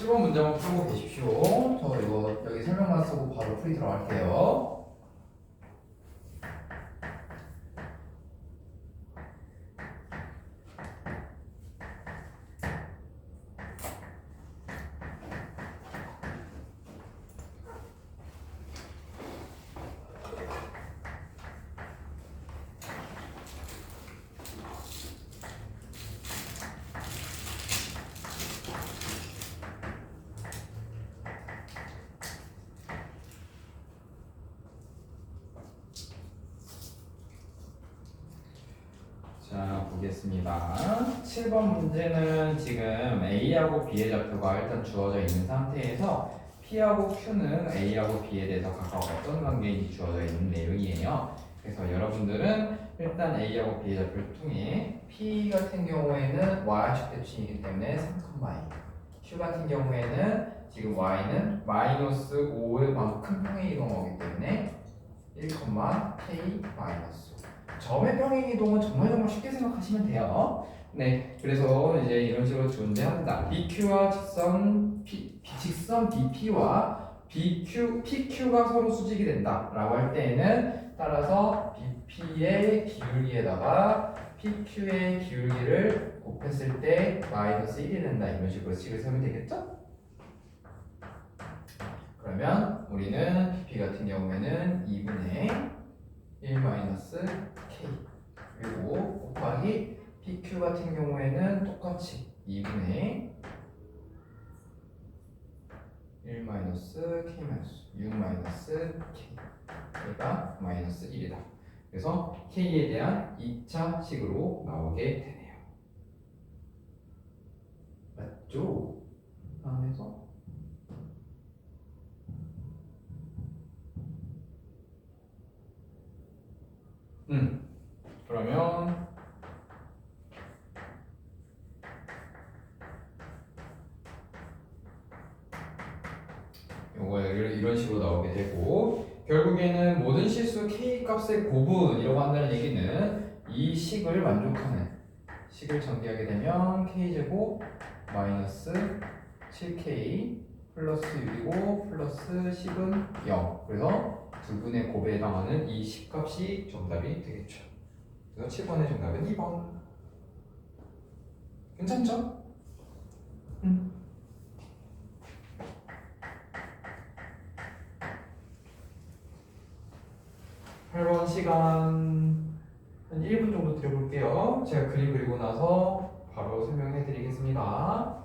7번 문제 한번 풀고 계십시오. 저 이거 여기 설명만 쓰고 바로 풀이 들어갈게요. 자, 보겠습니다. 7번 문제는 지금 A하고 B의 좌표가 일단 주어져 있는 상태에서 P하고 Q는 A하고 B에 대해서 각각 어떤 관계인지 주어져 있는 내용이에요. 그래서 여러분들은 일단 A하고 B의 좌표를 통해 P 같은 경우에는 Y축 대칭이기 때문에 3,2 Q 같은 경우에는 지금 Y는 마이너스 5만큼 평행 이동하기 때문에 1, K 마이너스 점의 평행 이동은 정말 쉽게 생각하시면 돼요. 네, 그래서 이제 이런 식으로 존재한다. BQ와 직선 BP와 PQ가 서로 수직이 된다라고 할 때에는 따라서 BP의 기울기에다가 PQ의 기울기를 곱했을 때 마이너스 1이 된다. 이런 식으로 식을 세우면 되겠죠? 그러면 우리는 BP 같은 경우에는 2분의 1 마이너스 K 그리고 곱하기 PQ 같은 경우에는 똑같이 2분의 1 마이너스 K 마이너스 6 마이너스 K K가 마이너스 1이다. 그래서 K에 대한 2차 식으로 나오게 되네요. 맞죠? 다음에서 그러면 요거 이런 식으로 나오게 되고 결국에는 모든 실수 K 값의 고분이라고 한다는 얘기는 이 식을 만족하는 식을 전개하게 되면 K제곱 마이너스 7K 플러스 6이고 플러스 10은 0 그래서 두 분의 곱에 해당하는 이 식값이 정답이 되겠죠. 그래서 7번의 정답은 2번. 괜찮죠? 8번 시간 한 1분 정도 드려볼게요. 제가 그림 그리고 나서 바로 설명해 드리겠습니다.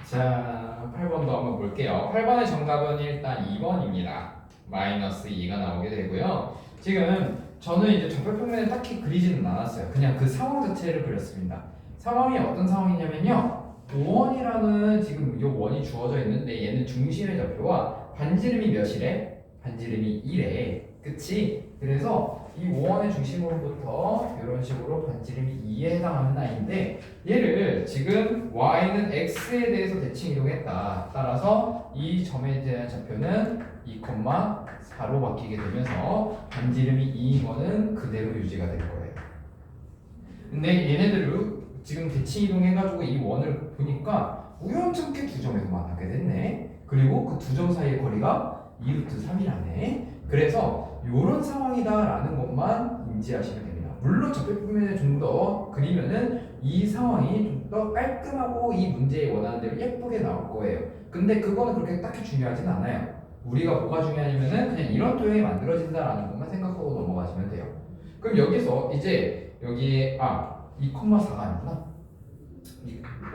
자, 8번도 한번 볼게요. 8번의 정답은 일단 2번입니다. 마이너스 2가 나오게 되고요. 지금 저는 이제 좌표평면에 딱히 그리지는 않았어요. 그냥 그 상황 자체를 그렸습니다. 상황이 어떤 상황이냐면요. 5원이라는 지금 이 원이 주어져 있는데 얘는 중심의 좌표와 반지름이 몇이래? 반지름이 1에 그치? 그래서 이 원의 중심으로부터 이런 식으로 반지름이 2에 해당하는 라인인데 얘를 지금 y는 x에 대해서 대칭 이동했다. 따라서 이 점에 대한 좌표는 2,4로 바뀌게 되면서 반지름이 2인 거는 그대로 유지가 될 거예요. 근데 얘네들을 지금 대칭 이동해가지고 이 원을 보니까 우연찮게 두 점에서 만나게 됐네. 그리고 그 두 점 사이의 거리가 2루트 3이라네. 그래서 이런 상황이다라는 것만 인지하시면 됩니다. 물론 좌표표면에 좀 더 그리면은 이 상황이 좀 더 깔끔하고 이 문제에 원하는 대로 예쁘게 나올 거예요. 근데 그거는 그렇게 딱히 중요하진 않아요. 우리가 뭐가 중요하냐면은 그냥 이런 도형이 만들어진다라는 것만 생각하고 넘어가시면 돼요. 그럼 여기서 이제 여기에 2,4가 아니구나.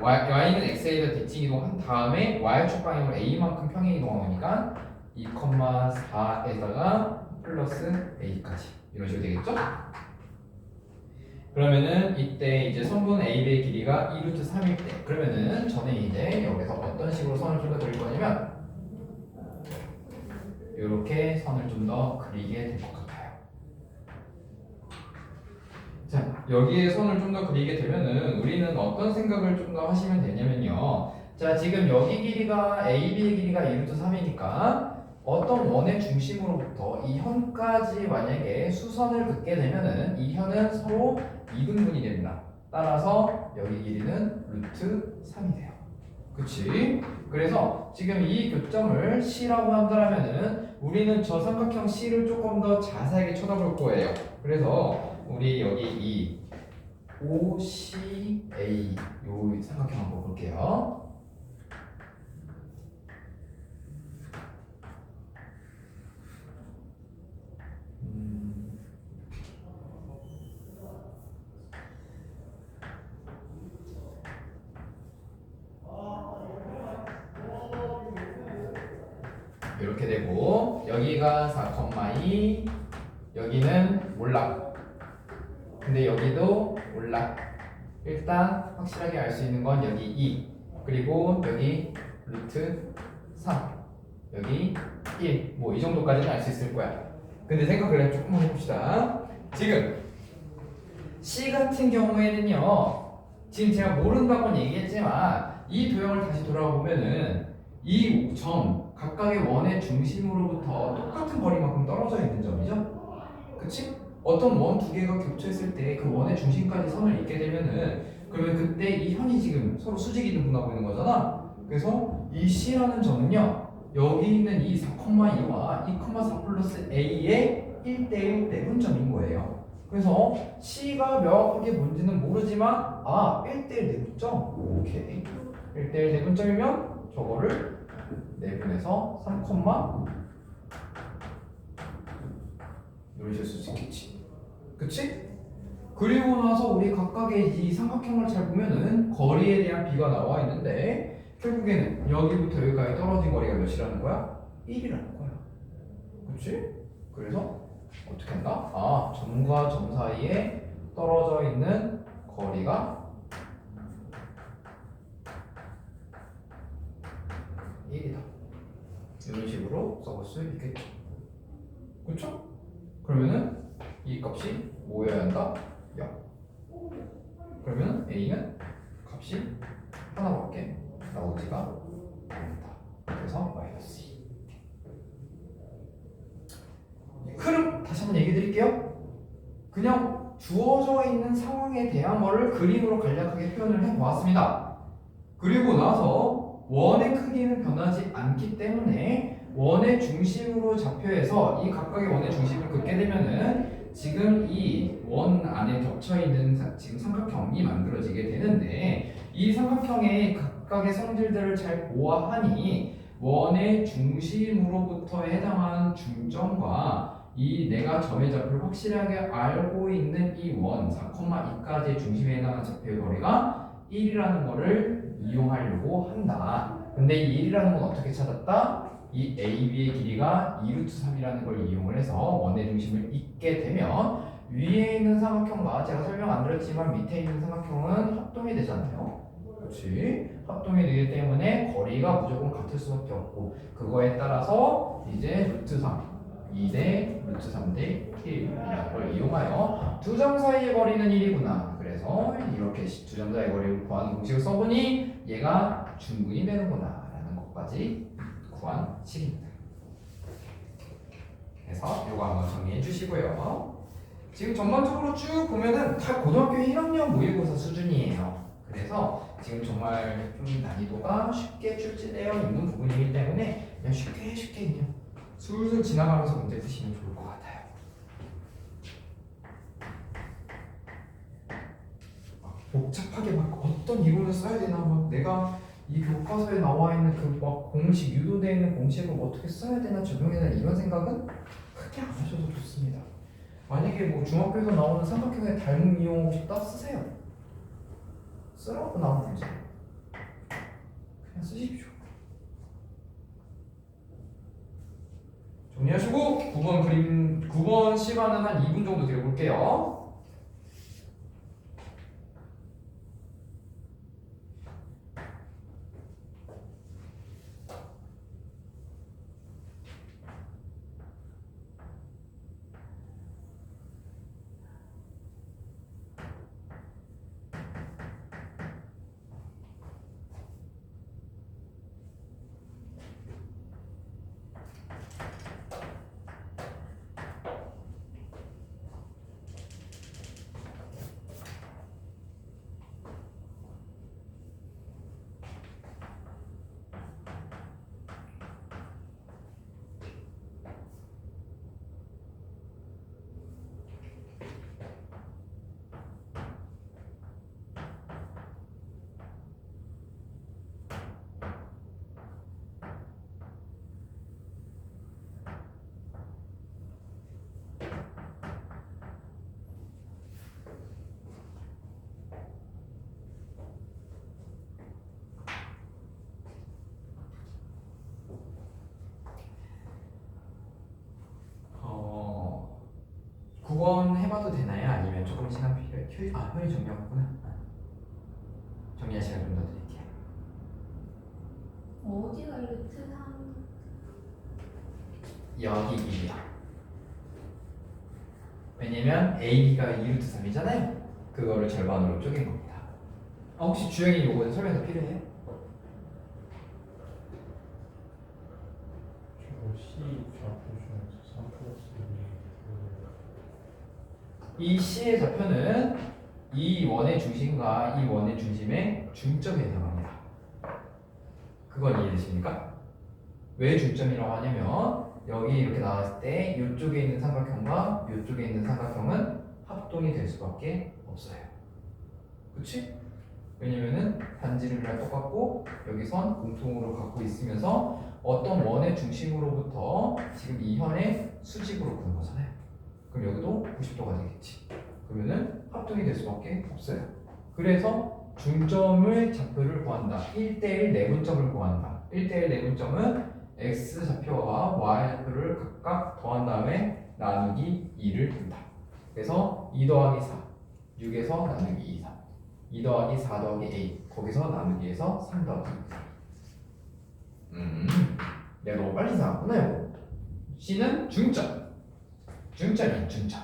y는 x에다 대칭 이동한 다음에 y축 방향으로 a만큼 평행 이동한 거니까 2,4에다가 플러스 a까지 이런 식으로 되겠죠? 그러면은 이때 이제 선분 AB의 길이가 2루트 3일 때 그러면은 저는 이제 여기서 어떤 식으로 선을 좀 더 그릴 거냐면 이렇게 선을 좀 더 그리게 될 것 같아요. 자, 여기에 선을 좀 더 그리게 되면은 우리는 어떤 생각을 좀 더 하시면 되냐면요. 자, 지금 여기 길이가 AB의 길이가 2루트 3이니까 어떤 원의 중심으로부터 이 현까지 만약에 수선을 긋게 되면은 이 현은 서로 이등분이 됩니다. 따라서 여기 길이는 루트 3이 돼요. 그치? 그래서 지금 이 교점을 C라고 한다면은 우리는 저 삼각형 C를 조금 더 자세하게 쳐다볼 거예요. 그래서 우리 여기 이 OCA 요 삼각형 한번 볼게요. 이렇게 되고 여기가 4,2 여기는 몰라. 근데 여기도 몰라. 일단 확실하게 알 수 있는 건 여기 2 그리고 여기 루트 3 여기 1 뭐 이 정도까지는 알 수 있을 거야. 근데 생각을 조금 해봅시다. 지금 C 같은 경우에는요 지금 제가 모른다고는 얘기했지만 이 도형을 다시 돌아보면은 이 점 각각의 원의 중심으로부터 똑같은 거리만큼 떨어져 있는 점이죠. 그치? 어떤 원 두 개가 겹쳐있을 때 그 원의 중심까지 선을 잇게 되면은 그러면 그때 이 현이 지금 서로 수직이 등분하고 있는 거잖아. 그래서 이 C라는 점은요 여기 있는 이 4,2와 2,4 플러스 A의 1대1 내분점인 거예요. 그래서 C가 명확하게 뭔지는 모르지만 1대1 내분점. 오케이. 1대1 내분점이면 저거를 내분해서 3, 이런 식으로 쓸 수 있겠지. 그치? 그리고 나서 우리 각각의 이 삼각형을 잘 보면은 거리에 대한 비가 나와 있는데 결국에는 여기부터 여기까지 떨어진 거리가 몇이라는 거야? 1이라는 거야. 그치? 그래서 어떻게 한다? 점과 점 사이에 떨어져 있는 거리가 1이다. 이런 식으로 써볼 수 있겠죠. 그쵸? 그러면은 이 값이 뭐여야 한다? 0. 그러면 A는 값이 하나밖에 나오지가 않는다. 그래서 마이너스 2. 흐름 다시 한번 얘기해 드릴게요. 그냥 주어져 있는 상황에 대한 거를 그림으로 간략하게 표현을 해 보았습니다. 그리고 나서 원의 크기는 변하지 않기 때문에 원의 중심으로 좌표해서 이 각각의 원의 중심을 긋게 되면은 지금 이 원 안에 겹쳐 있는 지금 삼각형이 만들어지게 되는데 이 삼각형의 각각의 성질들을 잘 보아하니 원의 중심으로부터 해당하는 중점과 이 내가 점의 좌표를 확실하게 알고 있는 이 원 4,2까지의 중심에 해당하는 좌표의 거리가 1이라는 거를 이용하려고 한다. 근데 이 1이라는 건 어떻게 찾았다? 이 AB의 길이가 2루트 3이라는 걸 이용을 해서 원의 중심을 잇게 되면 위에 있는 삼각형과 제가 설명 안 드렸지만 밑에 있는 삼각형은 합동이 되잖아요. 그렇지? 합동이 되기 때문에 거리가 무조건 같을 수밖에 없고 그거에 따라서 이제 루트 3 2대 루트 3대 1이라는 걸 이용하여 두 점 사이의 거리는 1이구나. 그래서 이렇게 두 점 사이의 거리를 구하는 공식을 써보니 얘가 중근이 되는구나 라는 것까지 구한 식입니다. 그래서 이거 한번 정리해 주시고요. 지금 전반적으로 쭉 보면은 다 고등학교 1학년 모의고사 수준이에요. 그래서 지금 정말 좀 난이도가 쉽게 출제되어 있는 부분이기 때문에 그냥 쉽게 그냥 술술 지나가면서 문제 푸시면 좋을 것 같아요. 막 복잡하게 막 어떤 이론을 써야 되나 막 내가 이 교과서에 나와 있는 그 막 공식 유도되어 있는 공식을 어떻게 써야 되나 적용해야 되나 이런 생각은 크게 안 하셔도 좋습니다. 만약에 뭐 중학교에서 나오는 삼각형의 닮음 이용하고 싶다 쓰세요. 쓰라고 나온 문제 그냥 쓰십시오. 정리하시고 9번 시간은 한 2분 정도 드려볼게요. 어, 9번 해봐도 되나요? 아니면 조금 시간 필요해요? 형이 정리하구나. 정리할 시간 좀 더 드릴게요. 어디가 루트 3? 여기 2요. 왜냐면 AB가 2루트 3이잖아요. 그거를 절반으로 쪼갠 겁니다. 혹시 주영이 요거는 설명 더 필요해요? 저거 C 좌표 중에서 3 플러스 2. 이 C의 좌표는 이 원의 중심과 이 원의 중심의 중점에 해당합니다. 그건 이해되십니까? 왜 중점이라고 하냐면 여기 이렇게 나왔을 때 이쪽에 있는 삼각형과 이쪽에 있는 삼각형은 합동이 될 수밖에 없어요. 그치? 왜냐면은 단지름이랑 똑같고 여기 선 공통으로 갖고 있으면서 어떤 원의 중심으로부터 지금 이 현의 수직으로 푸는 거잖아요. 그럼 여기도 90도가 되겠지. 그러면은 합동이 될 수밖에 없어요. 그래서 중점의 좌표를 구한다. 1대1 내분점을 구한다. 1대1 내분점은 x 좌표와 y 좌표를 각각 더한 다음에 나누기 2를 둔다. 그래서 2 더하기 4, 6에서 나누기 2, 3. 2 더하기 4 더하기 a, 거기서 나누기에서 3 더하기 2. 내가 너무 빨리 나왔구나 이거. C는 중점. 중점이야 중점.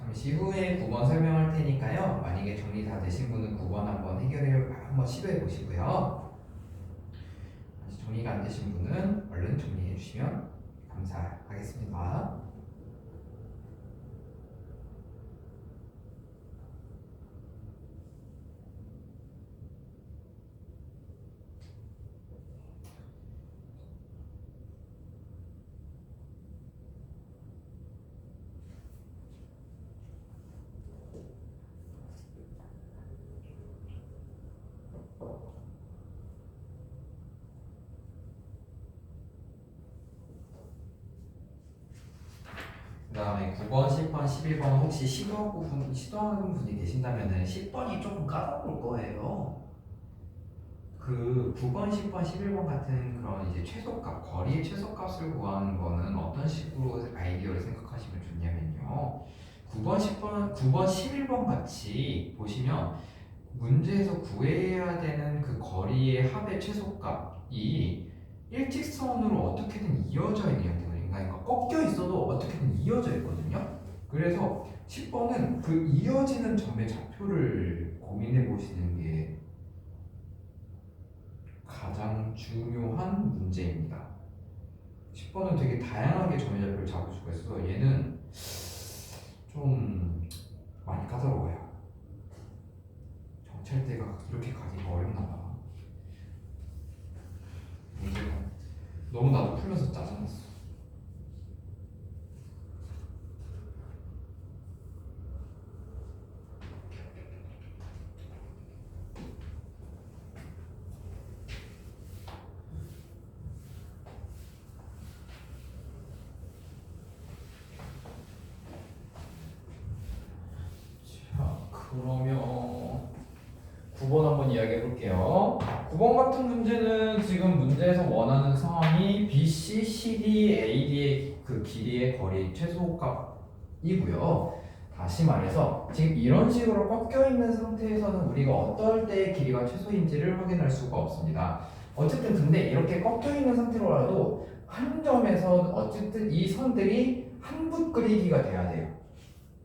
잠시 후에 9번 설명할 테니까요. 만약에 정리 다 되신 분은 9번 한번 한번 시도해 보시고요. 아직 정리가 안 되신 분은 얼른 정리해 주시면 감사하겠습니다. 그 다음에 9번, 10번, 11번 혹시 시도하는 분이 계신다면 10번이 조금 까다로울 거예요. 그 9번, 10번, 11번 같은 그런 이제 최소값, 거리의 최소값을 구하는 거는 어떤 식으로 아이디어를 생각하시면 좋냐면요. 9번, 10번, 9번, 11번 같이 보시면 문제에서 구해야 되는 그 거리의 합의 최소값이 일직선으로 어떻게든 이어져 있는 형태거든요. 그러니까 꺾여 있어도 어떻게든 이어져 있거든요. 그래서 10번은 그 이어지는 점의 좌표를 고민해 보시는 게 가장 중요한 문제입니다. 10번은 되게 다양하게 점의 좌표를 잡을 수가 있어서 얘는 좀 많이 까다로워요. 정찰대가 이렇게 가기가 어렵나 봐. 문제가 너무 나도 풀면서 짜증났어. 그러면 9번 한번 이야기해 볼게요. 9번 같은 문제는 지금 문제에서 원하는 상황이 BC, CD, AD의 그 길이의 거리 최소값이고요. 다시 말해서 지금 이런 식으로 꺾여 있는 상태에서는 우리가 어떨 때의 길이가 최소인지를 확인할 수가 없습니다. 어쨌든 근데 이렇게 꺾여 있는 상태로라도 한 점에서 어쨌든 이 선들이 한붓 그리기가 돼야 돼요.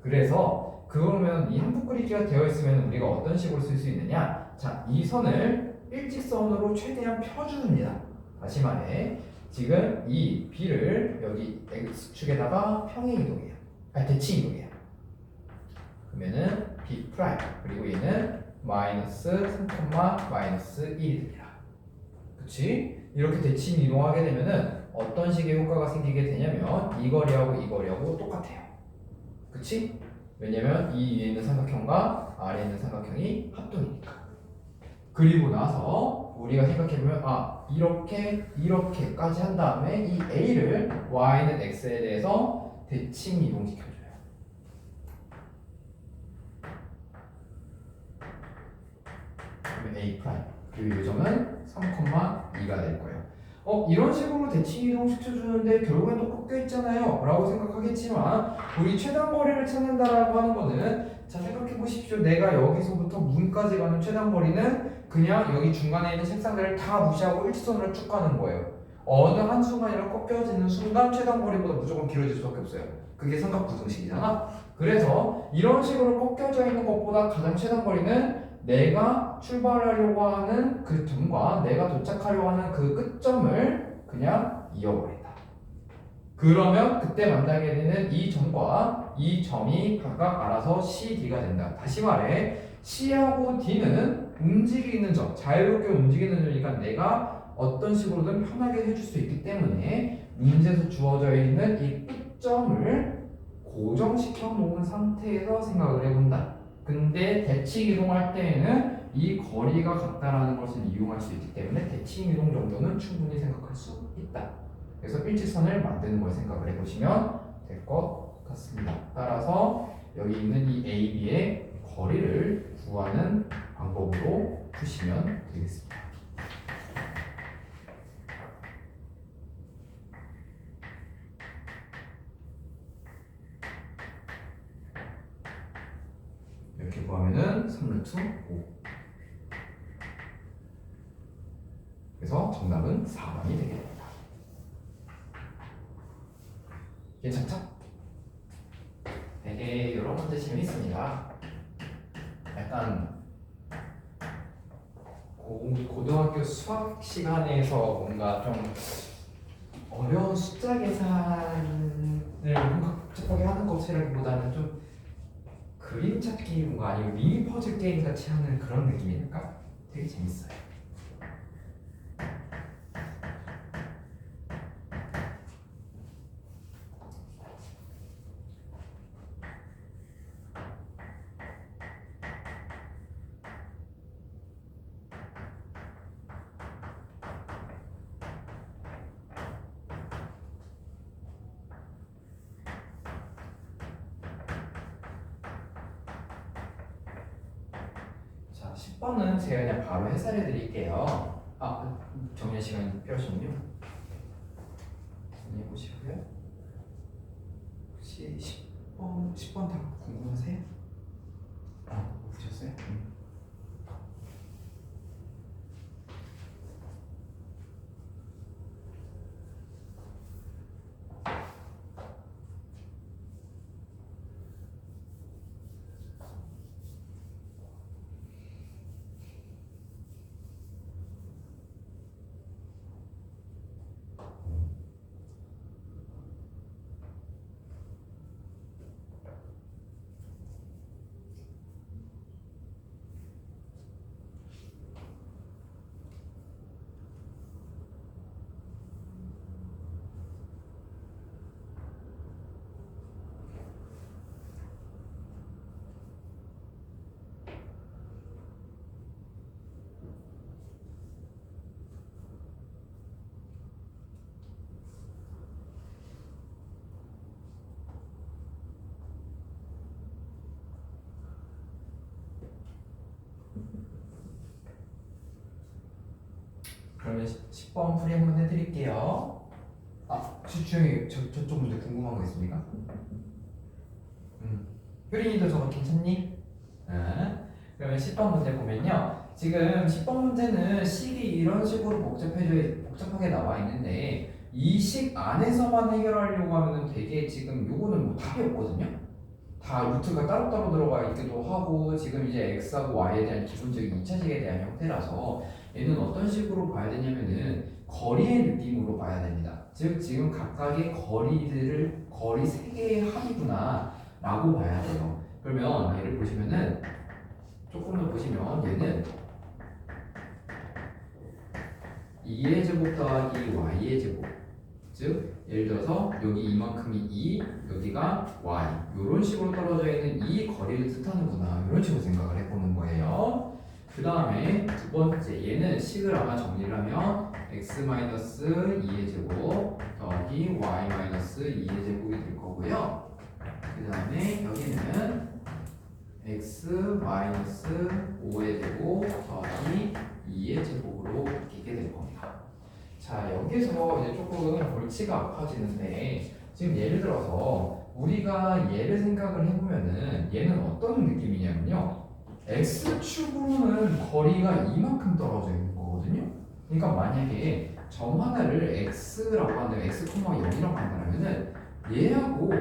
그래서 그러면 이 한붓 그리기가 되어 있으면 우리가 어떤 식으로 쓸 수 있느냐? 자, 이 선을 일직선으로 최대한 펴줍니다. 다시 말해, 지금 이 B를 여기 X축에다가 평행 이동해요. 아니, 대칭 이동해요. 그러면은 B 프라임 그리고 얘는 마이너스 3, 마이너스 1이 됩니다. 그치? 이렇게 대칭 이동하게 되면은 어떤 식의 효과가 생기게 되냐면 이 거리하고 똑같아요. 그치? 왜냐면 이 위에 있는 삼각형과 아래에 있는 삼각형이 합동이니까. 그리고 나서 우리가 생각해보면 이렇게까지 한 다음에 이 A를 Y는 X에 대해서 대칭 이동시켜줘요. 그러면 A 프라임 그리고 이 점은 3,2가 될 거예요. 이런 식으로 대칭 이동 시켜주는데 결국엔 또 꺾여 있잖아요 라고 생각하겠지만 우리 최단 거리를 찾는다라고 하는 거는 자 생각해 보십시오. 내가 여기서부터 문까지 가는 최단 거리는 그냥 여기 중간에 있는 색상들을 다 무시하고 일직선으로 쭉 가는 거예요. 어느 한순간이랑 꺾여지는 순간 최단 거리보다 무조건 길어질 수밖에 없어요. 그게 삼각부등식이잖아. 그래서 이런 식으로 꺾여져 있는 것보다 가장 최단 거리는 내가 출발하려고 하는 그 점과 내가 도착하려고 하는 그 끝점을 그냥 이어버린다. 그러면 그때 만나게 되는 이 점과 이 점이 각각 알아서 C, D가 된다. 다시 말해 C하고 D는 움직이는 점, 자유롭게 움직이는 점이니까 내가 어떤 식으로든 편하게 해줄 수 있기 때문에 문제에서 주어져 있는 이 끝점을 고정시켜 놓은 상태에서 생각을 해본다. 근데 대칭 이동할 때에는 이 거리가 같다라는 것을 이용할 수 있기 때문에 대칭 이동 정도는 충분히 생각할 수 있다. 그래서 일직선을 만드는 걸 생각을 해보시면 될 것 같습니다. 따라서 여기 있는 이 AB의 거리를 구하는 방법으로 푸시면 되겠습니다. 이렇게 구하면은 3루트 5. 그래서 정답은 4번이 되게 됩니다. 괜찮죠? 되게 이런 문제 재밌습니다. 약간 고등학교 수학 시간에서 뭔가 좀 어려운 숫자 계산을 뭔가 복잡하게 하는 것이라기보다는 좀 그림 찾기 뭔가 아니면 미니 퍼즐 게임 같이 하는 그런 느낌이랄까? 되게 재밌어요. 자, 10번은 제가 그냥 바로 해설해 드릴게요. 아, 정리할 시간 필요하시군요. 정리해 보시고요. 혹시 10번 다 궁금하세요? 아, 보셨어요? 그러면 10번 풀이 한번 해드릴게요. 아, 주영이 저쪽 문제 궁금한 거 있습니까? 효린이도 저거 괜찮니? 그러면 10번 문제 보면요. 지금 10번 문제는 식이 이런 식으로 복잡하게 나와 있는데 이 식 안에서만 해결하려고 하면은 되게 지금 요거는 뭐 답이 없거든요. 다 루트가 따로따로 들어가 있기도 하고 지금 이제 x하고 y에 대한 기본적인 2차식에 대한 형태라서 얘는 어떤 식으로 봐야 되냐면은 거리의 느낌으로 봐야 됩니다. 즉 지금 각각의 거리 3개의 합이구나 라고 봐야 돼요. 그러면 얘를 보시면은 조금 더 보시면 얘는 2의 제곱 더하기 y의 제곱, 즉 예를 들어서 여기 이만큼이 2, 여기가 y 이런 식으로 떨어져 있는 이 거리를 뜻하는구나 이런 식으로 생각을 해보는 거예요. 그 다음에 두 번째 얘는 식을 아마 정리를 하면 x-2의 제곱 더하기 y-2의 제곱이 될 거고요. 그 다음에 여기는 x-5의 제곱 더하기 2의 제곱으로 바뀌게 될 겁니다. 자, 여기서 이제 조금 골치가 아파지는데 지금 예를 들어서 우리가 얘를 생각을 해보면은 얘는 어떤 느낌이냐면요. x축으로는 거리가 이만큼 떨어져 있는 거거든요. 그러니까 만약에 점 하나를 x라고 하는 x, 0이라고 한다면은 얘하고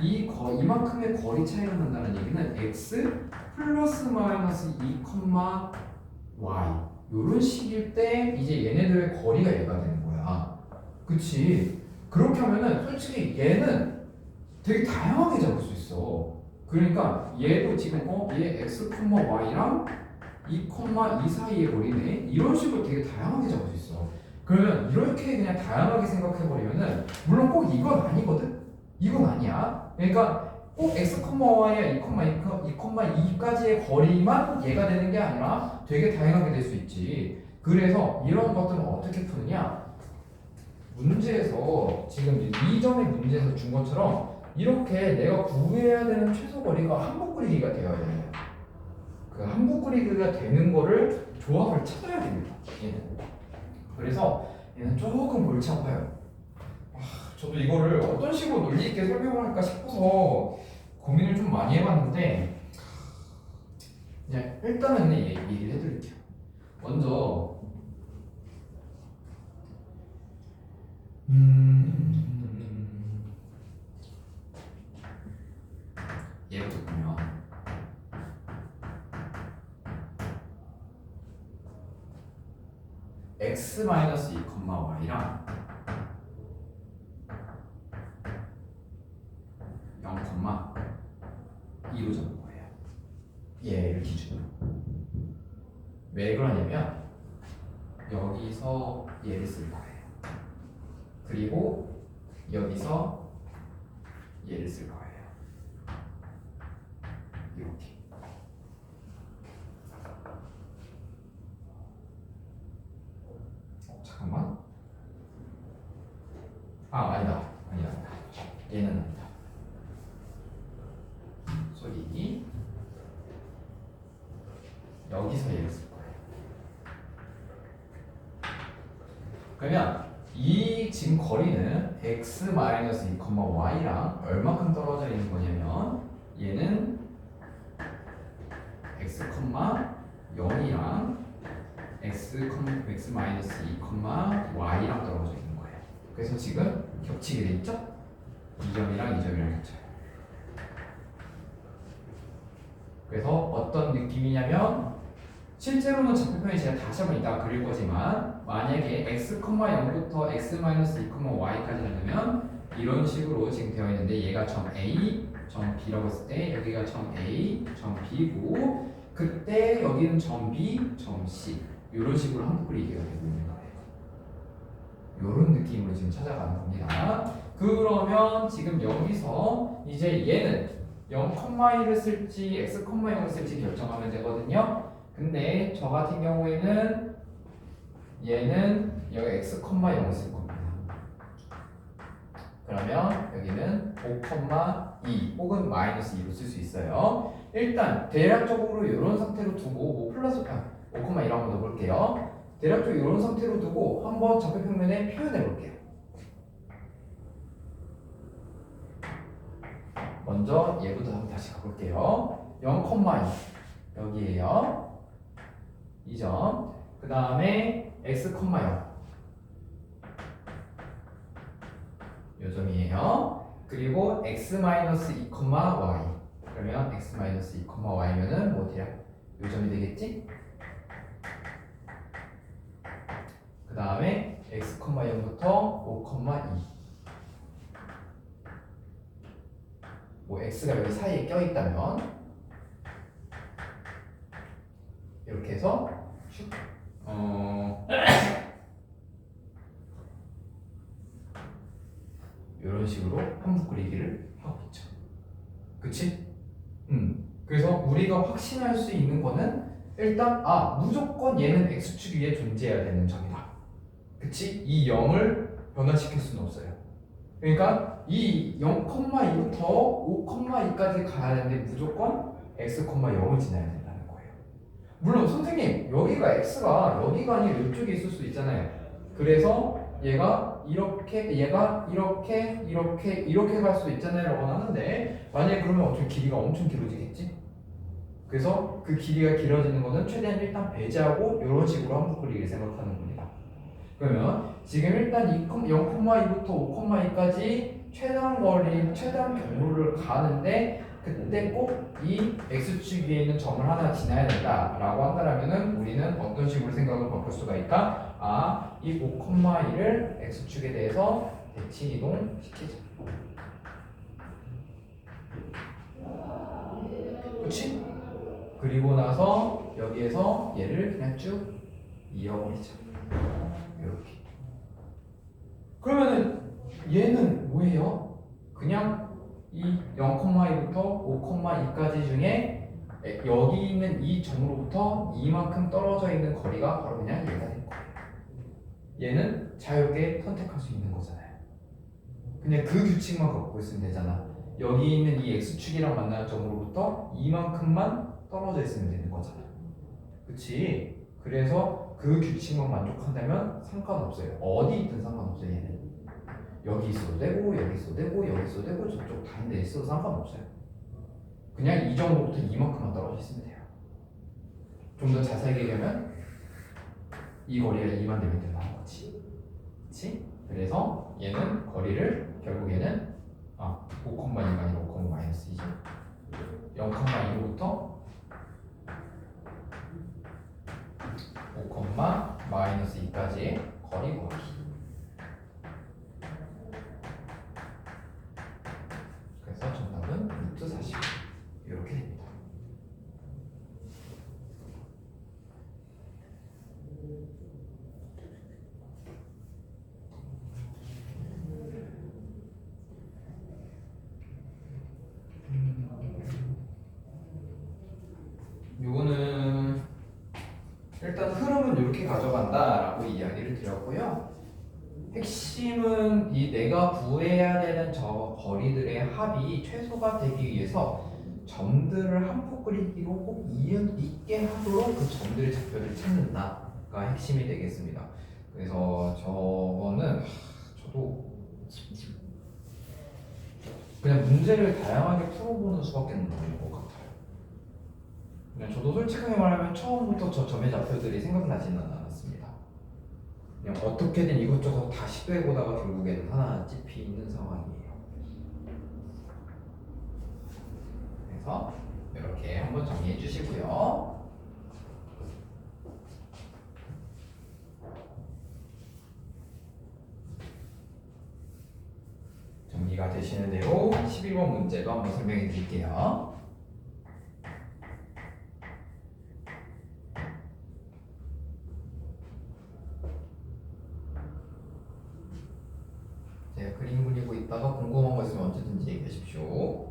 이만큼의 거리 차이가 난다는 얘기는 x 플러스 마이너스 2, y 요런 식일 때 이제 얘네들의 거리가 얘가 되는 거야. 그치? 그렇게 하면은 솔직히 얘는 되게 다양하게 잡을 수 있어. 그러니까 얘도 지금 얘 x, y랑 2, 2 사이의 거리네. 이런 식으로 되게 다양하게 잡을 수 있어. 그러면 이렇게 그냥 다양하게 생각해버리면은 물론 꼭 이건 아니거든? 이건 아니야. 그러니까 꼭 x, y야 2,2까지의 거리만 얘가 되는 게 아니라 되게 다양하게 될 수 있지. 그래서 이런 것들은 어떻게 푸느냐? 문제에서 지금 이전의 문제에서 준 것처럼 이렇게 내가 구해야 되는 최소 거리가 한북그리기가 되어야 돼요. 그 한북그리기가 되는 거를 조합을 찾아야 됩니다. 얘는. 그래서 얘는 조금 골치 아파요. 저도 이거를 어떤 식으로 논리 있게 설명을 할까 싶어서 고민을 좀 많이 해봤는데 그냥 일단은 얘기를 해드릴게요. 먼저 얘부터 보면 x-2,y랑 0,2로 잡은 거예요. 얘를 기준으로. 왜 그러냐면 여기서 얘를 쓸 거예요. 그리고 여기서 얘를 쓸 거예요. 이렇게. 잠깐만. 아니다. 얘는 아니다. 소리. 여기서 얘를 쓸 거예요. 그러면 이 지금 거리는 x-2,y랑 얼마큼 떨어져 있는 거냐면 얘는 x,0이랑 x-2,y랑 떨어져 있는 거예요. 그래서 지금 겹치게 돼 있죠? 이 점이랑 이 점이랑 겹쳐요. 그래서 어떤 느낌이냐면 실제로는 좌표편이 제가 다시 한번 이따가 그릴 거지만 만약에 x,0부터 x-2,y까지 하려면 이런 식으로 지금 되어 있는데 얘가 점 A, 점 B라고 했을 때 여기가 점 A, 점 B고 그때 여기는 점 B, 점 C 이런 식으로 한국 그리기가 되고 있는 거예요. 이런 느낌으로 지금 찾아가는 겁니다. 그러면 지금 여기서 이제 얘는 0,1을 쓸지 x,0을 쓸지 결정하면 되거든요. 근데 저 같은 경우에는 얘는 여기 x,0을 쓸 겁니다. 그러면 여기는 5,2 혹은 마이너스 2로 쓸 수 있어요. 일단 대략적으로 이런 상태로 두고 뭐 플러스 5,1 한번 더 볼게요. 대략적으로 이런 상태로 두고 한번 좌표평면에 표현해 볼게요. 먼저 얘부터 한번 다시 가볼게요. 0,2 여기에요. 이 점. 그 다음에 x,0 요 점이에요. 그리고 x-2,y 그러면 x-2,y면은 뭐 대략 요 점이 되겠지? 그 다음에 x,0부터 5,2 뭐 x가 여기 사이에 껴있다면 이렇게 해서 슉 이런 식으로 한복 그리기를 하고 있죠. 그치? 그래서 우리가 확신할 수 있는 거는 일단 무조건 얘는 x축 위에 존재해야 되는 점이다. 그치? 이 0을 변화시킬 수는 없어요. 그러니까 이 0,2부터 5,2까지 가야 되는데 무조건 x,0을 지나야 된다는 거예요. 물론 선생님 여기가 x가 여기가 아니라 이쪽에 있을 수 있잖아요. 그래서 얘가 이렇게 갈 수도 있잖아요 라고 하는데 만약에 그러면 어차피 길이가 엄청 길어지겠지? 그래서 그 길이가 길어지는 거는 최대한 일단 배제하고 이런 식으로 한복 그리기를 생각하는 겁니다. 그러면 지금 일단 0,2부터 5,2까지 최단 거리, 최단 경로를 가는데 그때 꼭 이 x축 위에 있는 점을 하나 지나야 된다라고 한다면은 우리는 어떤 식으로 생각을 바꿀 수가 있다? 이 5,2를 x축에 대해서 대칭 이동시키자. 그치? 그리고 나서 여기에서 얘를 그냥 쭉 이어버리자. 이렇게. 그러면은 얘는 뭐예요? 그냥 이 0,2부터 5,2까지 중에 여기 있는 이 점으로부터 이만큼 떨어져 있는 거리가 바로 그냥 얘가 될 거예요. 얘는 자유롭게 선택할 수 있는 거잖아요. 그냥 그 규칙만 갖고 있으면 되잖아. 여기 있는 이 x축이랑 만나는 점으로부터 이만큼만 떨어져 있으면 되는 거잖아. 그치? 그래서 그 규칙만 만족한다면 상관없어요. 어디 있든 상관없어요. 얘는 여기 있어도 되고 여기 있어도 되고 여기 있어도 되고 저쪽 다른 데 있어도 상관없어요. 그냥 이 정도부터 이만큼만 떨어져 있으면 돼요. 좀 더 자세하게 얘기하면 이 거리가 2만 되면 된다는 거지. 그치? 그래서 얘는 거리를 결국에는 5,2가 아니라 5,-2죠. 0,2로부터 5, 마이너스 2까지의 거리 구하기. 그래서 정답은 루트 40 이렇게 됩니다. 요거는 일단 흐름은 이렇게 가져간다라고 이야기를 드렸고요. 핵심은 이 내가 구해야 되는 저 거리들의 합이 최소가 되기 위해서 점들을 한포 그리기로 꼭 이은 있게 하도록 그 점들의 좌표를 찾는다가 핵심이 되겠습니다. 그래서 저거는 저도 그냥 문제를 다양하게 풀어보는 수밖에 없는 것 같아요. 그냥 저도 솔직하게 말하면 처음부터 저 점의 좌표들이 생각나지는 않았습니다. 그냥 어떻게든 이것저것 다 시도해보다가 결국에는 하나 찝히는 상황이에요. 그래서 이렇게 한번 정리해 주시고요. 정리가 되시는 대로 11번 문제도 한번 설명해 드릴게요. 제가 그림 그리고 있다가 궁금한 거 있으면 언제든지 얘기해 주십시오.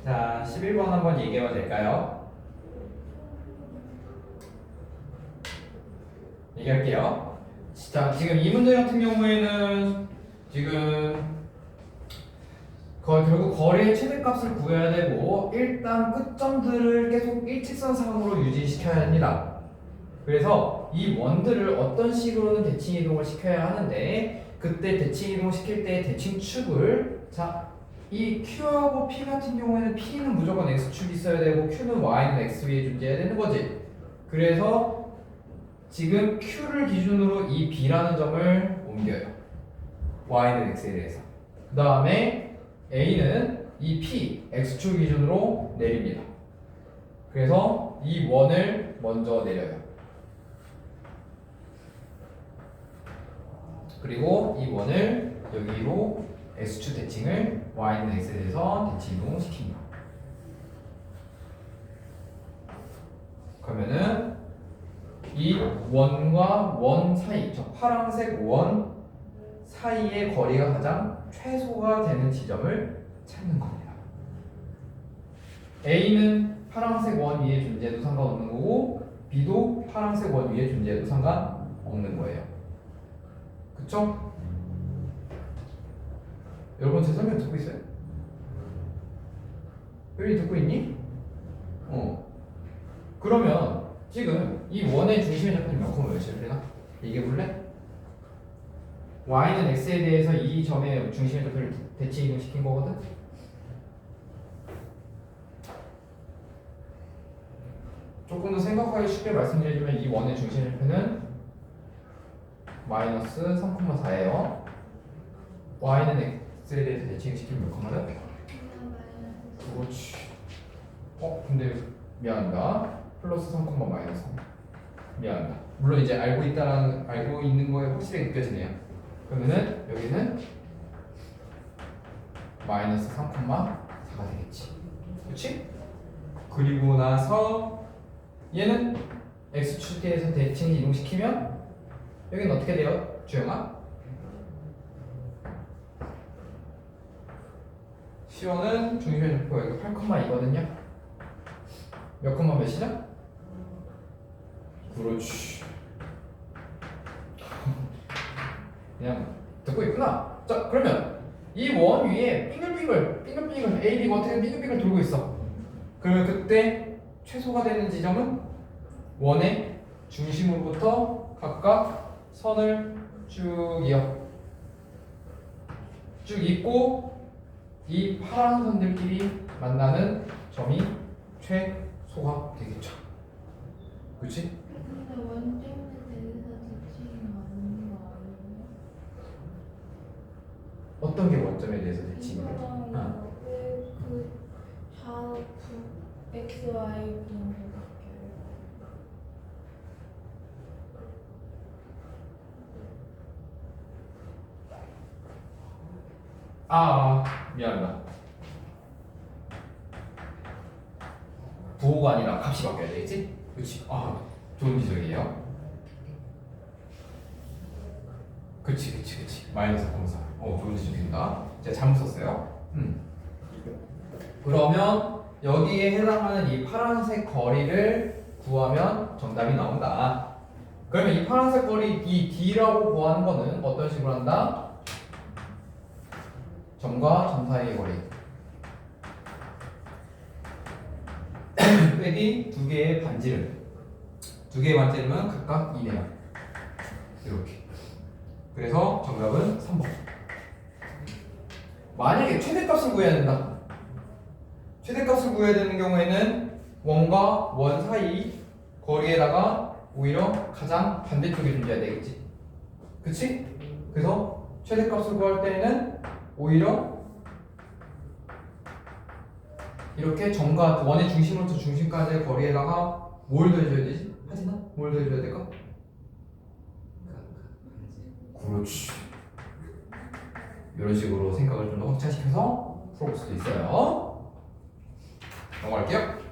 자, 11번 한번 얘기해봐도 될까요? 얘기할게요. 자, 지금 이 문제 같은 경우에는 지금 결국 거리의 최대값을 구해야 되고 일단 끝점들을 계속 일직선상으로 유지시켜야 합니다. 그래서 이 원들을 어떤 식으로는 대칭 이동을 시켜야 하는데 그때 대칭 이동 시킬 때 대칭 축을 이 Q하고 P 같은 경우에는 P는 무조건 X축이 있어야 되고 Q는 Y는 X 위에 존재해야 되는 거지. 그래서 지금 Q를 기준으로 이 B라는 점을 옮겨요. Y는 X에 대해서. 그 다음에 A는 이 P, X축 기준으로 내립니다. 그래서 이 원을 먼저 내려요. 그리고 이 원을 여기로 X축 대칭을 Y는 X에 대해서 대칭 이동을 시킵니다. 그러면은 이 원과 원 사이, 저 파란색 원 사이의 거리가 가장 최소가 되는 지점을 찾는 겁니다. A는 파란색 원 위에 존재해도 상관없는 거고 B도 파란색 원 위에 존재해도 상관없는 거예요. 그쵸? 여러분 제 설명 듣고 있어요? 여기 듣고 있니? 지금 이 원의 중심의 좌표는 몇 콤마 몇이야? 그래나? 이게 볼래? y는 x에 대해서 이 점의 중심의 좌표를 대칭 이동시킨 거거든? 조금 더 생각하기 쉽게 말씀드리자면 이 원의 중심의 좌표는 마이너스 3,4예요. y는 x에 대해서 대칭시키면 몇 콤마다? 그렇지. 근데 미안합니다. 플러스 3, 마이너스 3. 미안합니다. 물론 이제 알고 있는 거에 확실히 느껴지네요. 그러면은 여기는 마이너스 3,4가 되겠지. 그렇지? 그리고 나서 얘는 x축에서 대칭 이동시키면 여기는 어떻게 돼요? 주영아? 시원은 중심의 좌표가 여기 8,2거든요. 몇 콤마 몇이죠? 그렇지. 그냥 듣고 있구나. 자, 그러면 이 원 위에 빙글빙글 A, B가 어떻게 빙글빙글 돌고 있어. 그러면 그때 최소가 되는 지점은 원의 중심으로부터 각각 선을 쭉 이어 쭉 있고 이 파란 선들끼리 만나는 점이 최소가 되겠죠. 그렇지? 근데 원점에 대해서 대칭이 맞는 거 아니에요? 어떤 게 원점에 대해서 대칭이 돼? 이거랑 왜그 좌우 x, y 분으로 바뀌어요? 미안합니다. 부호가 아니라 값이 바뀌어야 되겠지? 그렇지. 좋은 지적이에요. 그치. 마이너스 0.4. 좋은 지적입니다. 제가 잘못 썼어요. 그러면 여기에 해당하는 이 파란색 거리를 구하면 정답이 나온다. 그러면 이 파란색 거리 이 D라고 구하는 거는 어떤 식으로 한다? 점과 점 사이의 거리 빼기 두 개의 반지름. 두 개의 반지름은 각각 2네요. 이렇게. 그래서 정답은 3번. 만약에 최대값을 구해야 된다. 최대값을 구해야 되는 경우에는 원과 원 사이 거리에다가 오히려 가장 반대쪽에 존재해야 되겠지. 그치? 그래서 최대값을 구할 때에는 오히려 이렇게 점과 원의 중심으로부터 중심까지의 거리에다가 뭘 더해줘야 되지? 하진아? 뭘 더해줘야 될까? 그렇지. 이런 식으로 생각을 좀 더 확장시켜서 풀어볼 수도 있어요. 넘어갈게요.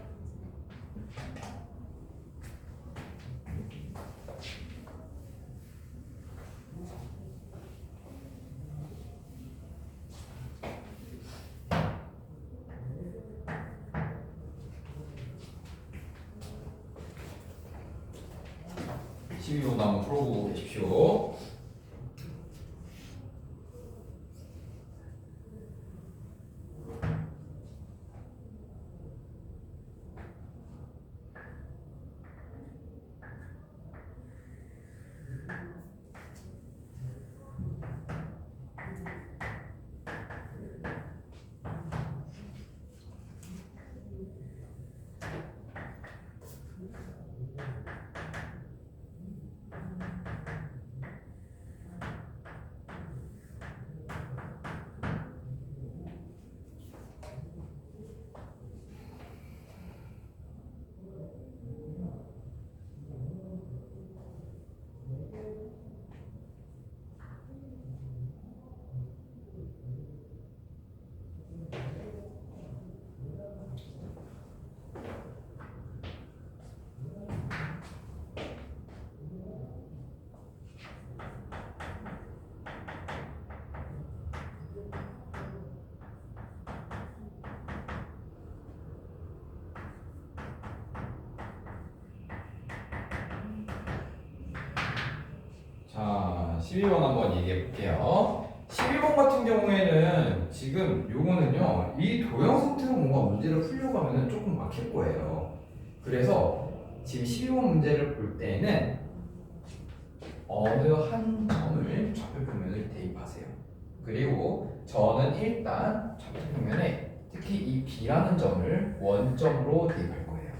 (12번) 한번 풀어보고 계십시오. 자, 12번 한번 얘기해 볼게요. 12번 같은 경우에는 지금 요거는요, 이 도형 상태로 뭔가 문제를 풀려고 하면은 조금 막힐 거예요. 그래서 지금 12번 문제를 볼 때는 어느 한 점을 좌표평면을 대입하세요. 그리고 저는 일단 좌표평면에 특히 이 B라는 점을 원점으로 대입할 거예요.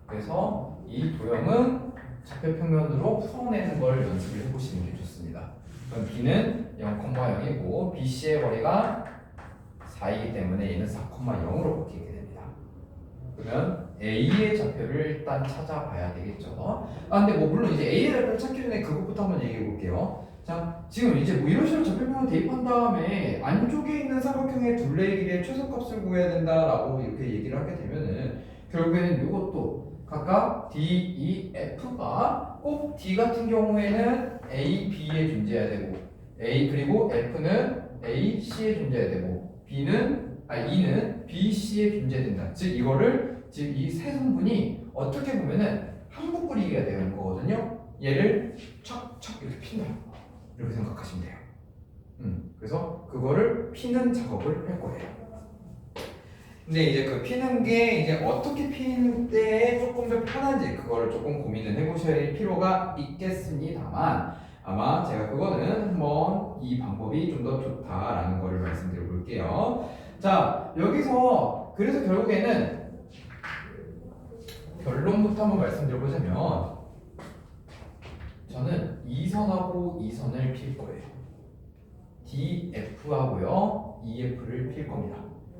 그래서 이 도형은 좌표평면으로 풀어내는 걸 연습을 해보시는 게 좋습니다. 그럼 B는 0,0이고 BC의 거리가 4이기 때문에 얘는 4,0으로 바뀌게 됩니다. 그러면 A의 좌표를 일단 찾아봐야 되겠죠. 근데 뭐 물론 이제 A의 좌표를 찾기 전에 그것부터 한번 얘기해 볼게요. 자, 지금 이제 뭐 이런 식으로 좌표평을 대입한 다음에 안쪽에 있는 삼각형의 둘레의 길이의 최소값을 구해야 된다라고 이렇게 얘기를 하게 되면은 결국에는 이것도 각각 D, E, F가 꼭 D 같은 경우에는 A, B에 존재해야 되고 A 그리고 F는 A, C에 존재해야 되고 E는 B, C에 존재된다. 즉 이거를 지금 이 세 성분이 어떻게 보면은 한국 그리기가 되는 거거든요. 얘를 척척 이렇게 핀다. 이렇게 생각하시면 돼요. 그래서 그거를 피는 작업을 할 거예요. 근데 이제 그 피는 게 이제 어떻게 피는 때 조금 더 편한지 그거를 조금 고민을 해보셔야 할 필요가 있겠습니다만 아마 제가 그거는 한번 이 방법이 좀 더 좋다라는 거를 말씀드려 볼게요. 자, 여기서 그래서 결국에는 결론부터 한번 말씀드려 보자면 저는 2선하고 2선을 필 거예요. DF하고요 EF를 필 겁니다.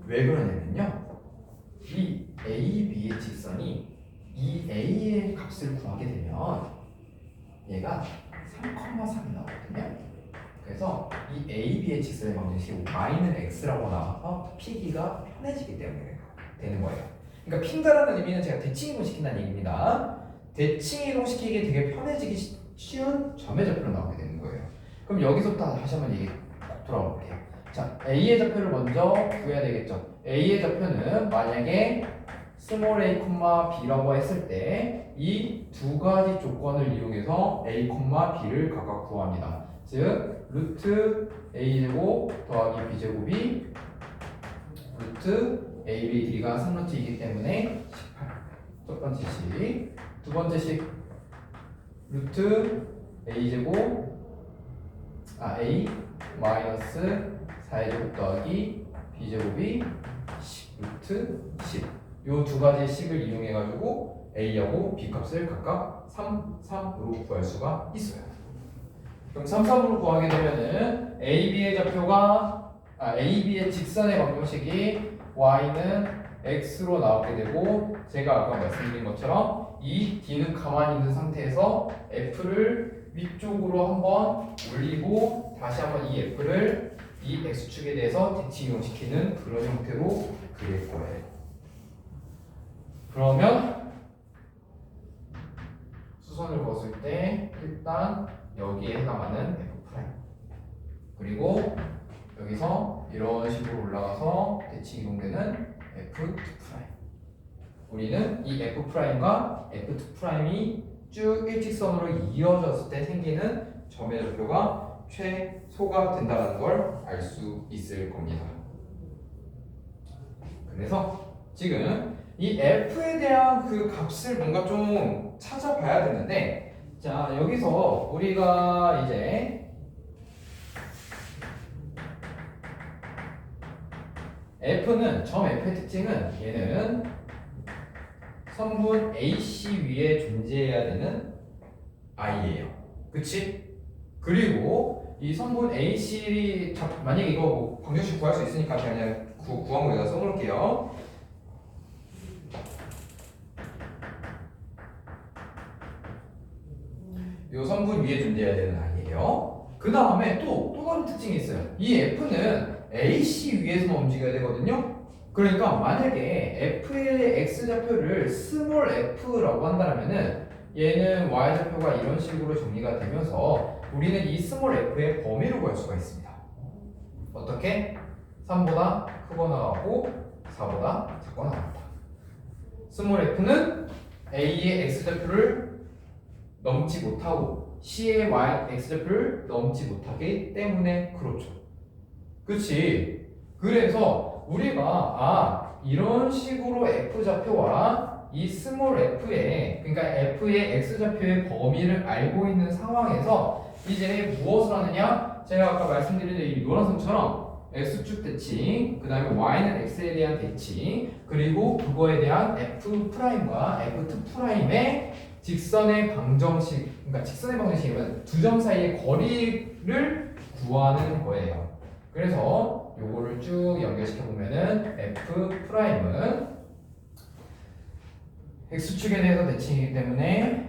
왜 그러냐면요, 이 AB의 직선이 이 A의 값을 구하게 되면 얘가 3,3이 나오거든요. 그래서 이 AB의 직선의 방정식이 Y는 X라고 나와서 피기가 편해지기 때문에 되는 거예요. 그러니까 핀다라는 의미는 제가 대칭 이동시킨다는 얘기입니다. 대칭 이동시키기 되게 편해지기 쉬운 점의 좌표로 나오게 되는 거예요. 그럼 여기서부터 다시 한번 얘기 돌아가 볼게요. 자, A의 좌표를 먼저 구해야 되겠죠. A의 좌표는 만약에 스몰 a, b라고 했을 때 이 두 가지 조건을 이용해서 a, b를 각각 구합니다. 즉 루트 a제곱 더하기 b제곱이 루트 ab의 길이가 3루트이기 때문에 18. 첫 번째 식. 두 번째 식 루트 a제곱 a 마이너스 4의 제곱 더하기 b제곱이 10 루트 10. 요 두 가지 식을 이용해 가지고 a하고 b 값을 각각 3, 3으로 구할 수가 있어요. 그럼 3, 3으로 구하게 되면은 AB의 좌표가 AB의 직선의 방정식이 y는 x로 나오게 되고 제가 아까 말씀드린 것처럼 이 D는 가만히 있는 상태에서 F를 위쪽으로 한번 올리고 다시 한번 이 F를 이 x축에 대해서 대칭 이동시키는 그런 형태로 그릴 거예요. 그러면 수선을 그었을 때 일단 여기에 해당하는 F' 그리고 여기서 이런 식으로 올라가서 대칭 이동되는 F2' 우리는 이 F'과 F2'이 쭉 일직선으로 이어졌을 때 생기는 점의 좌표가 최소가 된다는 걸 알 수 있을 겁니다. 그래서 지금 이 F에 대한 그 값을 뭔가 좀 찾아봐야 되는데, 자, 여기서 우리가 이제 F는 점 F의 특징은 얘는 선분 AC 위에 존재해야 되는 I예요. 그치? 그리고 이 선분 AC 만약에 이거 뭐 방정식 구할 수 있으니까 그냥 구한 거 여기다 써놓을게요. 요 선분 위에 존재해야 되는 I예요. 그 다음에 또 다른 특징이 있어요. 이 F는 AC 위에서만 움직여야 되거든요. 그러니까 만약에 F의 X좌표를 스몰 f라고 한다면은 얘는 Y좌표가 이런 식으로 정리가 되면서 우리는 이 스몰 f의 범위를 구할 수가 있습니다. 어떻게? 3보다 크거나 하고 4보다 작거나 합니다. 스몰 f는 A의 X좌표를 넘지 못하고 C의 X좌표를 넘지 못하기 때문에 그렇죠. 그치? 그래서 우리가 이런 식으로 F좌표와 이 스몰 f의 그러니까 f의 x좌표의 범위를 알고 있는 상황에서 이제 무엇을 하느냐? 제가 아까 말씀드린 이 노란선처럼 x축 대칭, 그 다음에 y는 x에 대한 대칭, 그리고 그거에 대한 f'과 f2'의 직선의 방정식, 그러니까 직선의 방정식이면 두 점 사이의 거리를 구하는 거예요. 그래서 요거를 쭉 연결시켜 보면은 f'은 x축에 대해서 대칭이기 때문에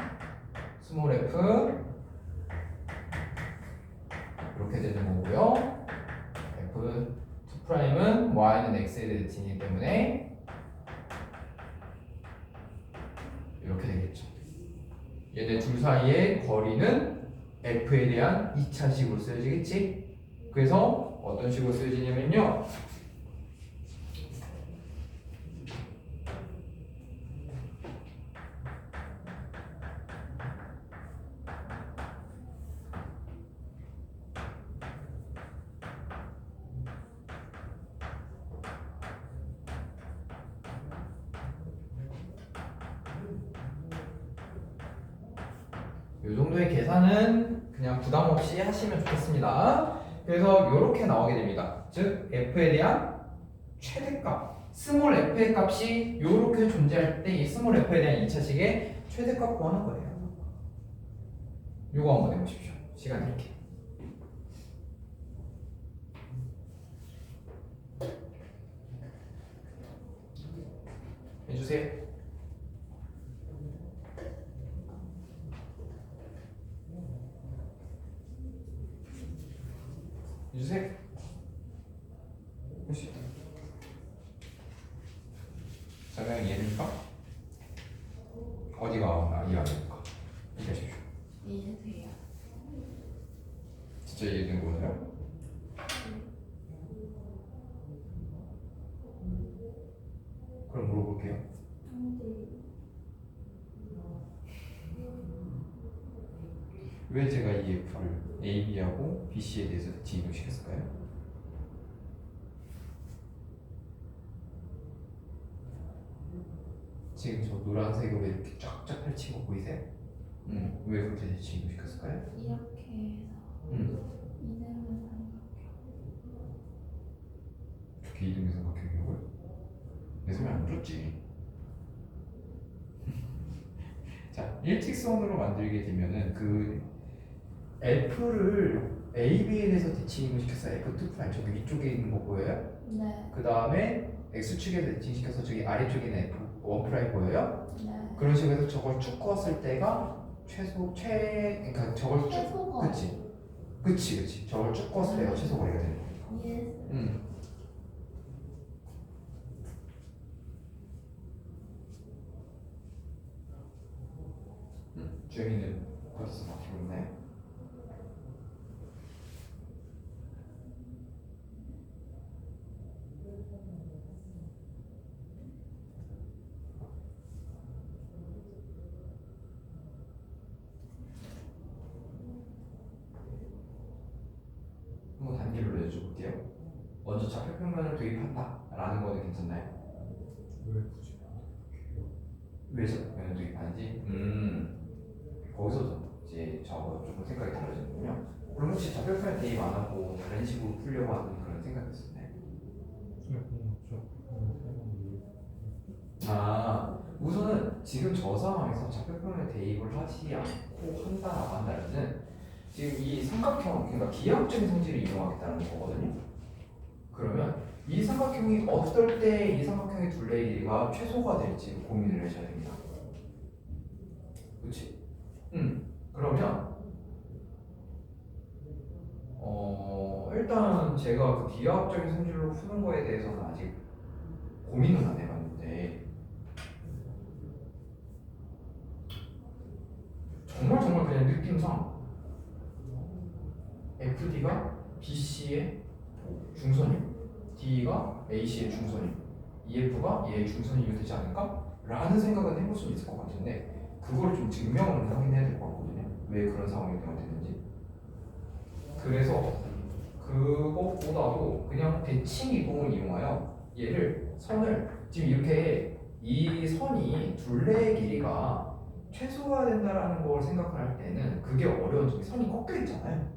스몰 f 이렇게 되는 거고요. f2'은 y는 x에 대해 대칭이기 때문에 이렇게 되겠죠. 얘네 둘 사이의 거리는 f에 대한 2차식으로 쓰여지겠지? 그래서 어떤 식으로 쓰여지냐면요. 이 정도의 계산은 그냥 부담 없이 하시면 좋겠습니다. 그래서 이렇게 나오게 됩니다. 즉 f에 대한 최대값, 스몰 f의 값이 이렇게 존재할 때 이 스몰 f에 대한 2차식의 최대값 구하는 거예요. 요거 한번 해보십시오. 시간 이렇게. 해주세요. 해주세요. 할 수 있다. 설명이 이해됩니까? 어디가 이해 안 됩니까? 이해하십시오. 이해돼요. 진짜 이해된 거세요? 그럼 물어볼게요. 왜 제가 이 F를 A, B하고 B, C에 대해서 대칭이동시켰을까요? 지금 저 노란색으로 이렇게 쫙쫙 펼친 거 보이세요? 왜 그렇게 대칭이동시켰을까요? 이렇게 해서 이등분 삼각형. 좋게 이등분 삼각형이라고요? 내 설명 안 들었지? 자, 일직선으로 만들게 되면은 그 F를 A, B에 대해서 대칭시켜서 F2' 저기 위쪽에 있는 거 보여요? 네. 그 다음에 X축에 대칭시켜서 저기 아래쪽에 있는 F1' 보여요? 네. 그런 식으로 해서 저걸 쭉 그었을 때가 그러니까 저걸 쭉 최소거리. 그치 저걸 쭉 그었을 때가 최소 거리가 되는 거예요. 이해했어요. 주영이는 벌써 막히고 있나요? 한번 단계별로 여쭤볼게요. 먼저 좌표평면을 도입한다라는 거는 괜찮나요? 왜 굳이 그렇게요? 왜 좌표평면을 도입하는지? 거기서 이제 저하고 조금 생각이 달라지는군요. 그럼 혹시 좌표평면 대입 안 하고 다른 식으로 풀려고 하는 그런 생각이 있었나요? 우선은 지금 저 상황에서 좌표평면 대입을 하지 않고 한다라고 한다면은 지금 이 삼각형, 그러니까 기하학적인 성질을 이용하겠다는 거거든요. 그러면 이 삼각형이 어떨 때 이 삼각형의 둘레의 길이가 최소가 될지 고민을 하셔야 됩니다. 그렇지? 그러면 일단 제가 그 기하학적인 성질로 푸는 거에 대해서는 아직 고민은 안 해봤는데 정말 그냥 느낌상 FD가 BC의 중선임, D가 AC의 중선임, EF가 얘의 중선임이 되지 않을까? 라는 생각은 해볼 수 있을 것 같은데 그걸 좀 증명을 확인해야 될 것 같거든요. 왜 그런 상황이 되는지. 그래서 그것보다도 그냥 대칭 이동을 이용하여 얘를 선을 지금 이렇게 이 선이 둘레의 길이가 최소화된다라는 걸 생각할 때는 그게 어려운 점이 선이 꺾여 있잖아요.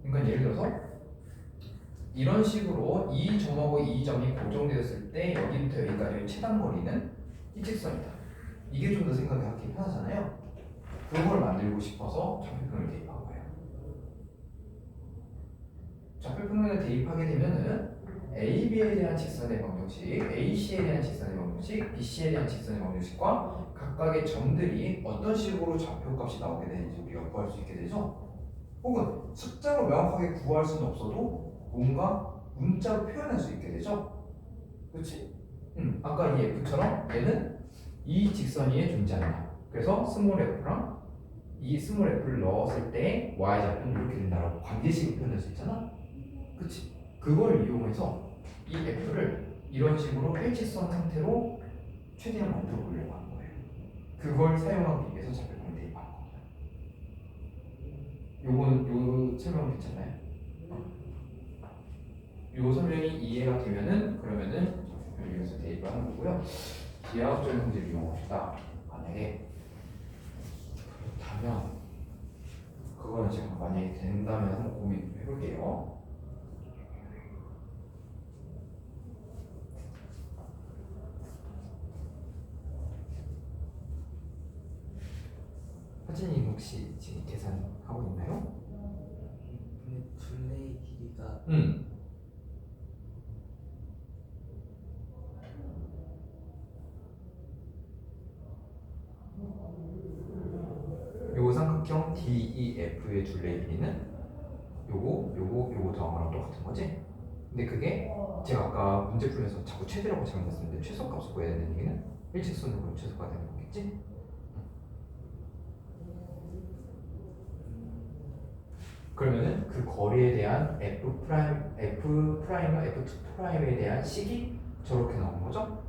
그러니까 예를 들어서 이런 식으로 이 점하고 이 점이 고정되었을 때 여기부터 여기까지의 최단 거리는 일직선이다. 이게 좀 더 생각하기 편하잖아요. 그걸 만들고 싶어서 좌표평을 대입한 거예요. 좌표평면을 대입하게 되면은 AB에 대한 직선의 방정식, AC에 대한 직선의 방정식, BC에 대한 직선의 방정식과 각각의 점들이 어떤 식으로 좌표값이 나오게 되는지 우리가 구할 수 있게 되죠. 혹은 숫자로 명확하게 구할 수는 없어도 뭔가 문자로 표현할 수 있게 되죠. 그렇지? 아까 이 F처럼 얘는 이 직선 위에 존재한다. 그래서 스몰 f랑 이 스몰 f를 넣었을 때 y좌표는 이렇게 된다라고 관계식을 표현할 수 있잖아. 그치? 그걸 이용해서 이 f를 이런 식으로 일직선 상태로 최대한 만들어 보려고 하는 거예요. 그걸 사용하기 위해서 좌표평 대입하는 겁니다. 요거는 요 설명 괜찮나요? 요 설명이 이해가 되면은 그러면은 좌표평을 이용해서 대입을 하는 거고요. 기하학적인 성질을 이용합시다. 만약에 그렇다면 그거는 지금 만약에 된다면 한번 고민 좀 해볼게요. 하진이 혹시 지금 계산하고 있나요? 근데 둘레의 길이가 요 삼각형 DEF의 둘레의 길이는 요거 더한 거랑 똑같은 거지? 근데 그게 제가 아까 문제 풀면서 자꾸 최대라고 잘못했는데 최소값을 구해야 되는 얘기는 일직선으로 최소가 되는 거겠지? 그러면은 그 거리에 대한 F'과 F2'에 대한 식이 저렇게 나온 거죠?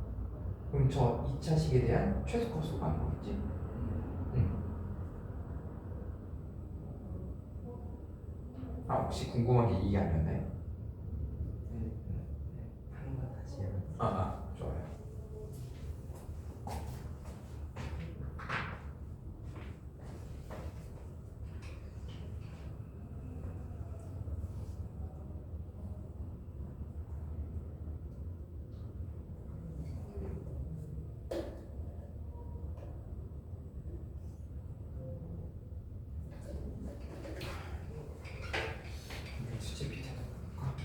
그럼 저 2차 식에 대한 최소값으로 가는 거겠지? 혹시 궁금한 게 이게 아니었나요? 한 번 다시 해볼게요. 좋아요. 수치 밑에 넣을까?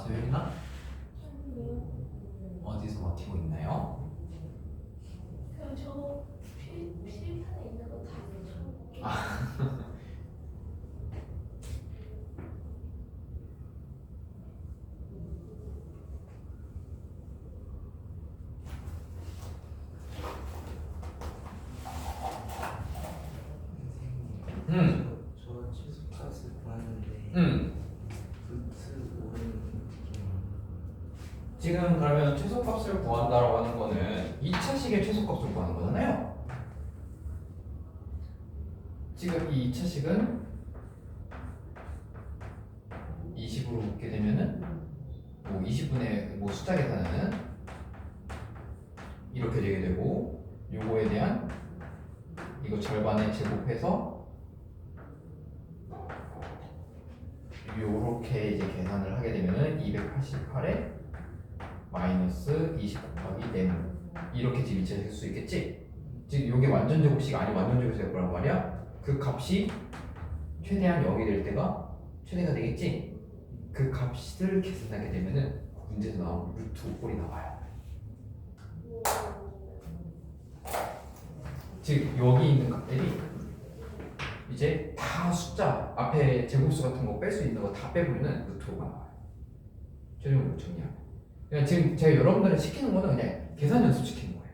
소율이나 어디서 버티고 있나요? 그냥 저 필판에 있는 거 다 쳐. 저 최소값을 구하는데 루트 오른 느낌. 지금 그러면 최소값을 구한다라고 하는 거는 2차식의 최소값을 구하는 거잖아요. 지금 이 2차식은 20으로 묶게 되면은 뭐 20분의 뭐 숫자 계산은 이렇게 되게 되고 요거에 대한 이거 절반에 제곱해서 요렇게 이제 계산을 하게 되면은 288에 마이너스 20 곱하기 네모 이렇게 집 이체될 수 있겠지? 즉 요게 완전 제곱식 아니 완전 제곱식일 거란 말이야. 그 값이 최대한 0이 될 때가 최대가 되겠지? 그 값을 계산하게 되면은 문제에서 나온 루트 5꼴이 나와요. 즉 여기 있는 값들이 이제 다 숫자 앞에 제곱수 같은 거 뺄 수 있는 거 다 빼버리면 루트 5가 나와요. 최종적으로 정리하면. 그냥 지금 제가 여러분들을 시키는 거는 그냥 계산 연습 시키는 거예요.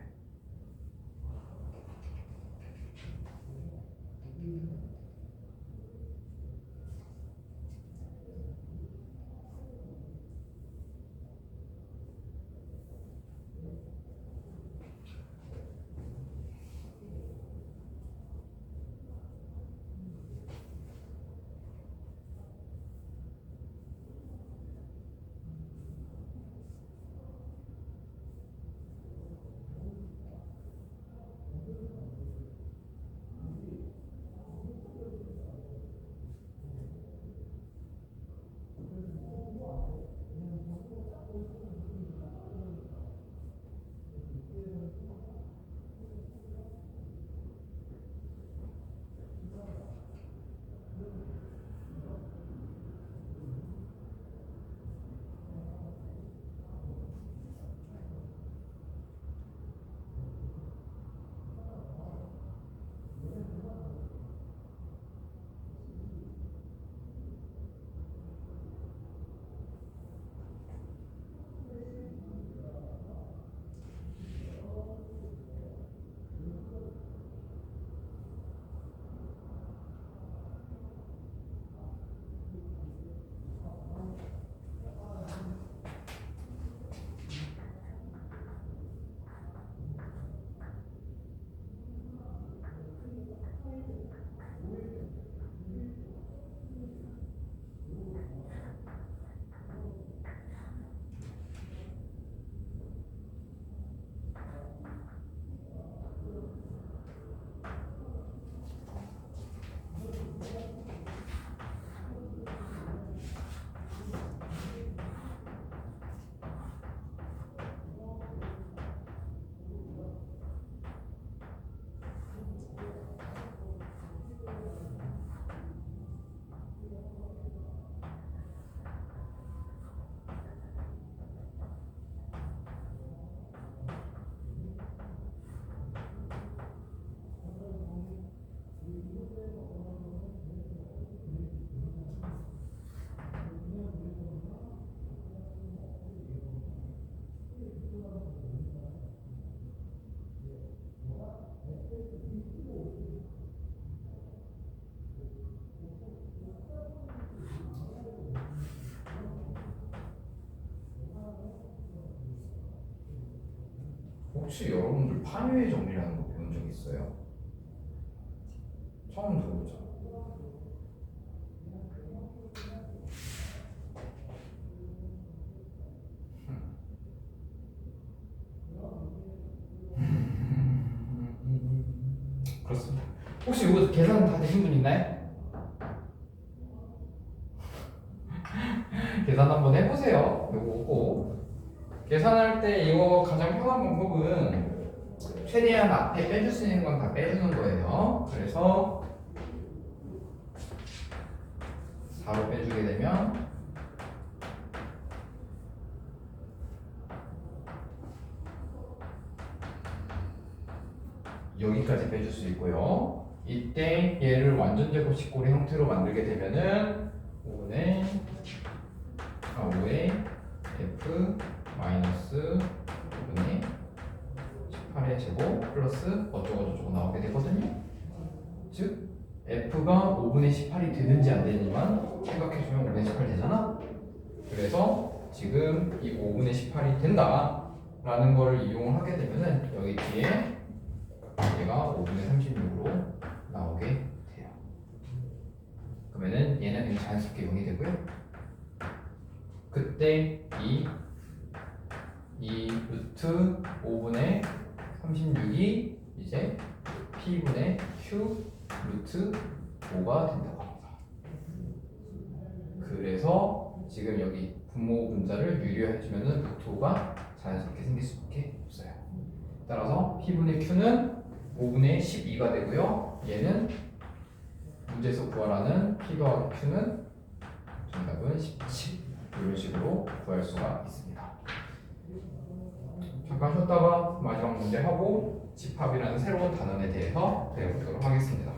혹시 여러분들 판유의 정리라는 거 배운 적 있어요? 처음 들어보죠. 그렇습니다. 혹시 이거 계산 다 되신 분 있나요? 계산 한번 해보세요. 이거 꼭 계산할 때 이거 가장 편한 방법은 최대한 앞에 빼줄 수 있는 건 다 빼주는 거예요. 그래서 4로 빼주게 되면 여기까지 빼줄 수 있고요. 이때 얘를 완전 제곱식꼴의 형태로 만들게 되면은 5의 f 마이너스 5분의 18의 제곱 플러스 어쩌고저쩌고 나오게 되거든요. 즉 f가 5분의 18이 되는지 안 되는지만 생각해주면 5분의 18 되잖아. 그래서 지금 이 5분의 18이 된다 라는 걸 이용을 하게 되면은 여기 뒤에 얘가 5분의 36으로 나오게 돼요. 그러면은 얘는 그냥 자연스럽게 0이 되고요. 그때 이 루트 5분의 36이 이제 P분의 Q 루트 5가 된다고 합니다. 그래서 지금 여기 분모 분자를 유리해주면은 루트 5가 자연스럽게 생길 수밖에 없어요. 따라서 P분의 Q는 5분의 12가 되고요. 얘는 문제에서 구하라는 P 더하기 Q는 정답은 17 이런 식으로 구할 수가 있습니다. 잠깐 쉬었다가 마지막 문제 하고 집합이라는 새로운 단원에 대해서 배워보도록 하겠습니다.